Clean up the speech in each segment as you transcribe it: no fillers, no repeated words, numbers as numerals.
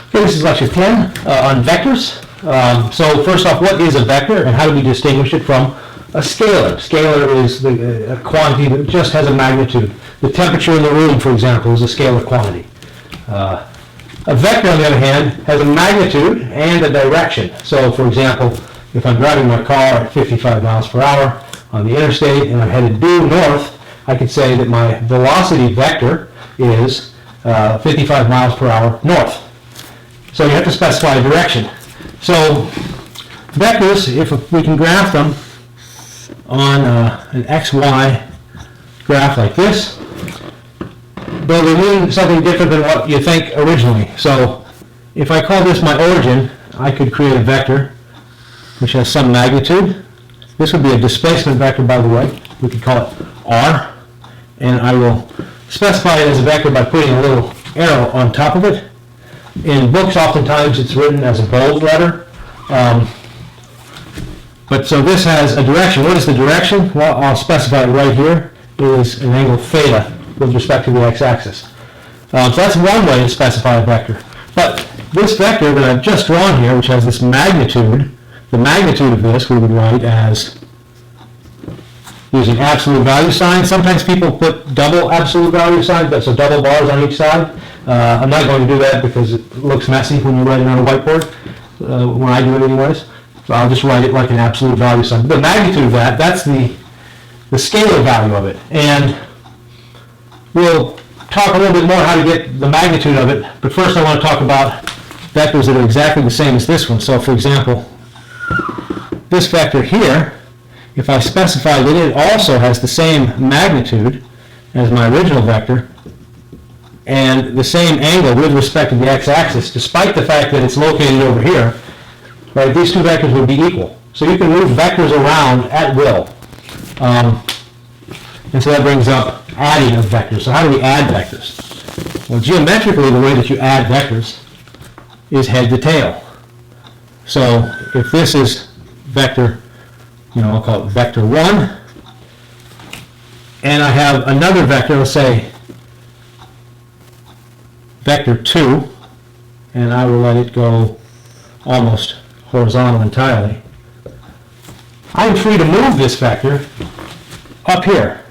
Okay, this is lecture 10 on vectors. So first off, what is a vector and how do we distinguish it from a scalar? Scalar is a quantity that just has a magnitude. The temperature in the room, for example, is a scalar quantity. A vector, on the other hand, has a magnitude and a direction. So, for example, if I'm driving my car at 55 miles per hour on the interstate and I'm headed due north, I could say that my velocity vector is 55 miles per hour north. So you have to specify a direction. So vectors, if we can graph them on an XY graph like this, though they mean something different than what you think originally. So if I call this my origin, I could create a vector which has some magnitude. This would be a displacement vector, by the way. We could call it R. And I will specify it as a vector by putting a little arrow on top of it. In books, oftentimes it's written as a bold letter. But so this has a direction. What is the direction? Well, I'll specify it right here. It is an angle theta with respect to the x-axis. So that's one way to specify a vector. But this vector that I've just drawn here, which has this magnitude, the magnitude of this we would write as using absolute value signs. Sometimes people put double absolute value signs, but so double bars on each side. I'm not going to do that because it looks messy when you write it on a whiteboard, when I do it anyways. So I'll just write it like an absolute value sign. The magnitude of that, that's the scalar value of it. And we'll talk a little bit more how to get the magnitude of it, but first I want to talk about vectors that are exactly the same as this one. So for example, this vector here, if I specify that it also has the same magnitude as my original vector and the same angle with respect to the x-axis, despite the fact that it's located over here, right, these two vectors would be equal. So you can move vectors around at will. And so that brings up adding of vectors. So how do we add vectors? Well, geometrically, the way that you add vectors is head to tail. So if this is vector, I'll call it vector 1, and I have another vector, let's say vector 2, and I will let it go almost horizontal entirely. I'm free to move this vector up here,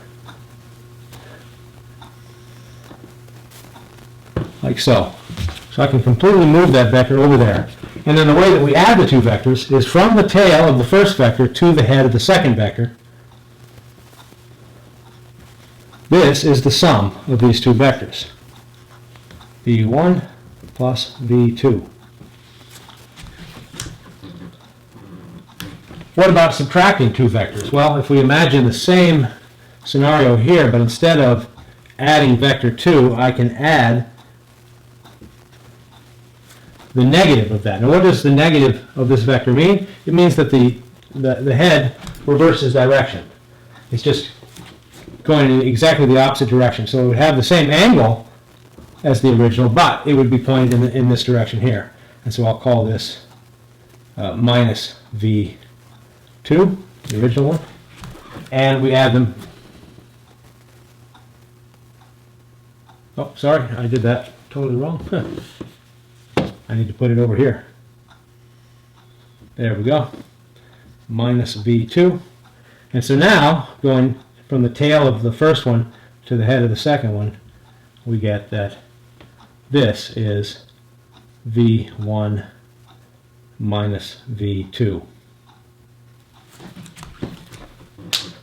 like so. So I can completely move that vector over there. And then the way that we add the two vectors is from the tail of the first vector to the head of the second vector. This is the sum of these two vectors, v1 plus v2. What about subtracting two vectors? Well, if we imagine the same scenario here, but instead of adding vector 2, I can add the negative of that. Now what does the negative of this vector mean? It means that the head reverses direction. It's just going in exactly the opposite direction. So it would have the same angle as the original, but it would be pointed in this direction here. And so I'll call this minus v2, the original one, and we add them. Oh, sorry, I did that totally wrong. I need to put it over here. There we go. Minus v2. And so now, going from the tail of the first one to the head of the second one, we get that this is v1 minus v2.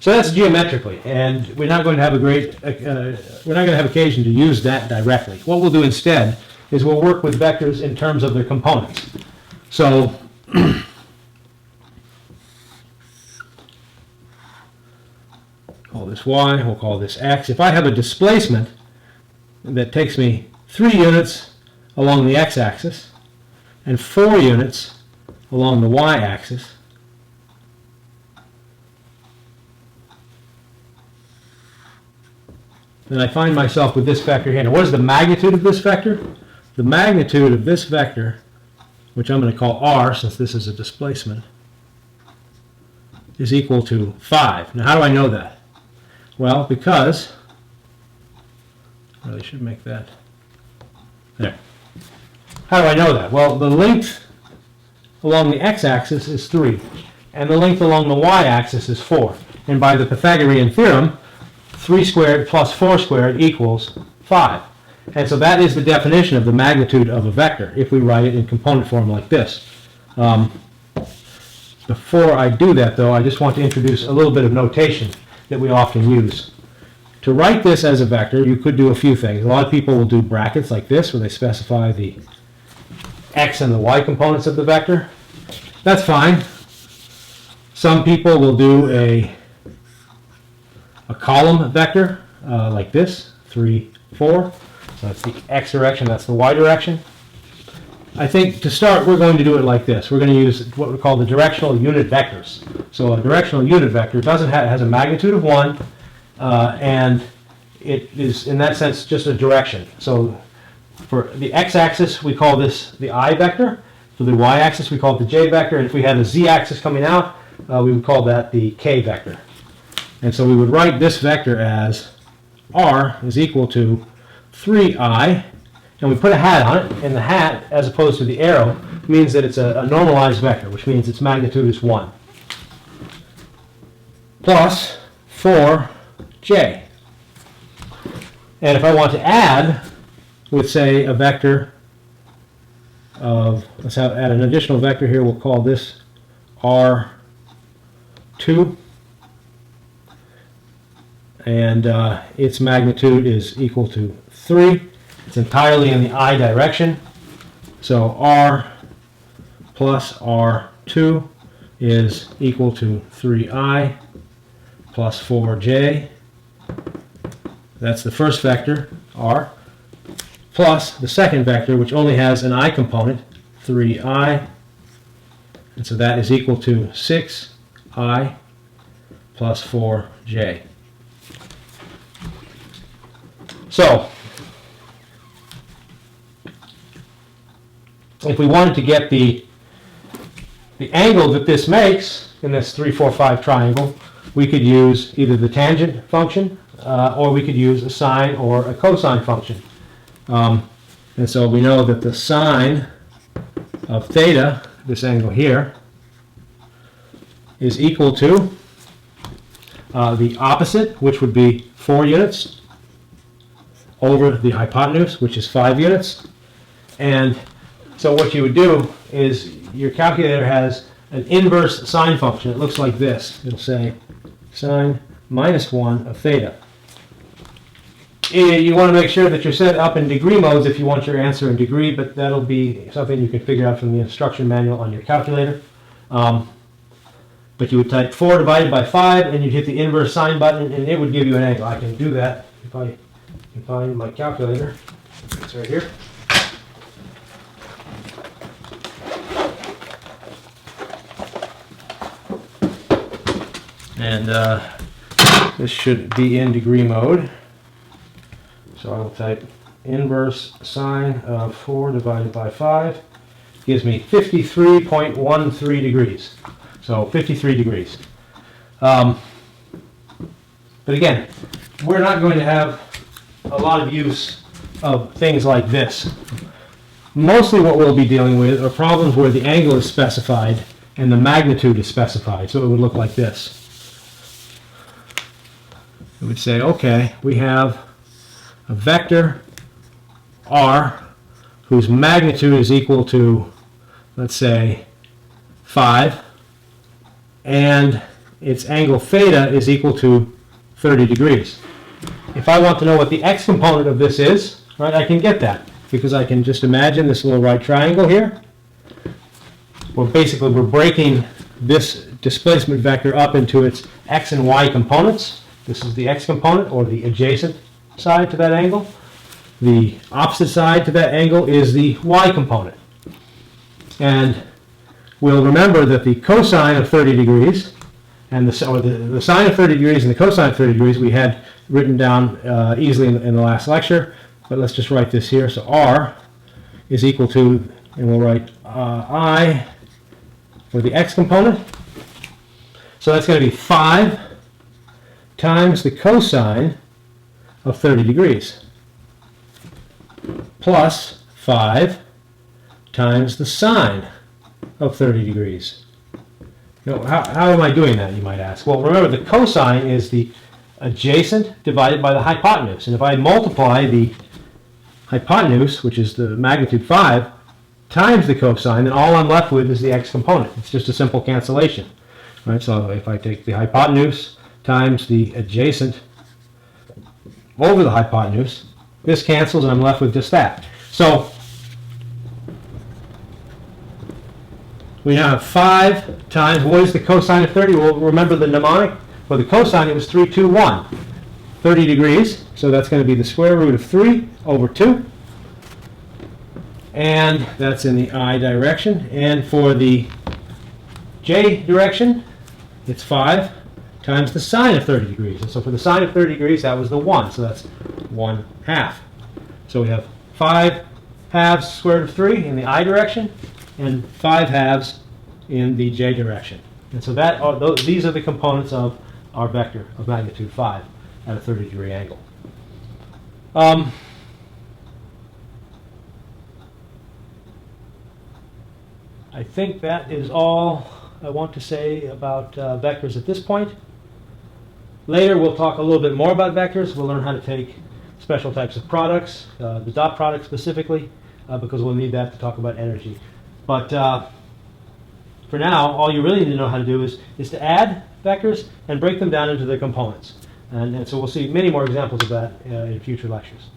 So that's geometrically, and we're not going to have we're not going to have occasion to use that directly. What we'll do instead is we'll work with vectors in terms of their components. So call this y, we'll call this x. If I have a displacement that takes me 3 units along the x-axis and 4 units along the y-axis, then I find myself with this vector here. Now what is the magnitude of this vector? The magnitude of this vector, which I'm going to call r since this is a displacement, is equal to 5. Now how do I know that? Well, because I really should make that there. How do I know that? Well, the length along the x-axis is 3, and the length along the y-axis is 4. And by the Pythagorean theorem, 3 squared plus 4 squared equals 5. And so that is the definition of the magnitude of a vector, if we write it in component form like this. Before I do that, though, I just want to introduce a little bit of notation that we often use. To write this as a vector, you could do a few things. A lot of people will do brackets like this, where they specify the x and the y components of the vector. That's fine. Some people will do a column vector like this, 3, 4. So that's the x direction, that's the y direction. I think to start, we're going to do it like this. We're going to use what we call the directional unit vectors. So a directional unit vector has a magnitude of 1, and it is, in that sense, just a direction. So for the x-axis, we call this the I vector. For the y-axis, we call it the j vector. And if we had a z-axis coming out, we would call that the k vector. And so we would write this vector as r is equal to 3I, and we put a hat on it, and the hat, as opposed to the arrow, means that it's a normalized vector, which means its magnitude is 1, plus 4j. And if I want to add with, say, a vector of, let's add an additional vector here, we'll call this r2, and its magnitude is equal to 3. It's entirely in the I direction. So r plus r2 is equal to 3I plus 4j. That's the first vector, r, plus the second vector, which only has an I component, 3I. And so that is equal to 6I plus 4j. So, if we wanted to get the angle that this makes in this 3, 4, 5 triangle, we could use either the tangent function or we could use a sine or a cosine function. And so we know that the sine of theta, this angle here, is equal to the opposite, which would be 4 units, over the hypotenuse, which is 5 units. And so what you would do is your calculator has an inverse sine function. It looks like this. It'll say sine minus 1 of theta. You want to make sure that you're set up in degree modes if you want your answer in degree, but that'll be something you can figure out from the instruction manual on your calculator. But you would type 4 divided by 5, and you'd hit the inverse sine button, and it would give you an angle. I can do that if I can find my calculator. It's right here. And this should be in degree mode. So I will type inverse sine of 4 divided by 5. Gives me 53.13 degrees. So 53 degrees. But again, we're not going to have a lot of use of things like this. Mostly what we'll be dealing with are problems where the angle is specified and the magnitude is specified. So it would look like this. It would say, okay, we have a vector r whose magnitude is equal to, let's say, 5, and its angle theta is equal to 30 degrees. If I want to know what the x component of this is, right, I can get that, because I can just imagine this little right triangle here. Well, basically, we're breaking this displacement vector up into its x and y components. This is the x component, or the adjacent side to that angle. The opposite side to that angle is the y component. And we'll remember that the cosine of 30 degrees, and the sine of 30 degrees and the cosine of 30 degrees we had written down easily in the last lecture. But let's just write this here. So r is equal to, and we'll write I for the x component. So that's going to be 5 times the cosine of 30 degrees plus 5 times the sine of 30 degrees. Now, how am I doing that, you might ask? Well, remember, the cosine is the adjacent divided by the hypotenuse. And if I multiply the hypotenuse, which is the magnitude 5, times the cosine, then all I'm left with is the x component. It's just a simple cancellation. Right? So if I take the hypotenuse times the adjacent over the hypotenuse, this cancels and I'm left with just that. So we now have 5 times, what is the cosine of 30? Well, remember the mnemonic? For the cosine, it was 3, 2, 1. 30 degrees, so that's going to be the square root of 3 over 2. And that's in the I direction. And for the J direction, it's 5 times the sine of 30 degrees. And so for the sine of 30 degrees, that was the 1. So that's 1/2. So we have 5 halves square root of 3 in the I direction, and 5 halves in the J direction. And so these are the components of our vector of magnitude 5 at a 30-degree angle. I think that is all I want to say about vectors at this point. Later we'll talk a little bit more about vectors. We'll learn how to take special types of products, the dot product specifically, because we'll need that to talk about energy. But for now, all you really need to know how to do is to add vectors and break them down into their components. And so we'll see many more examples of that in future lectures.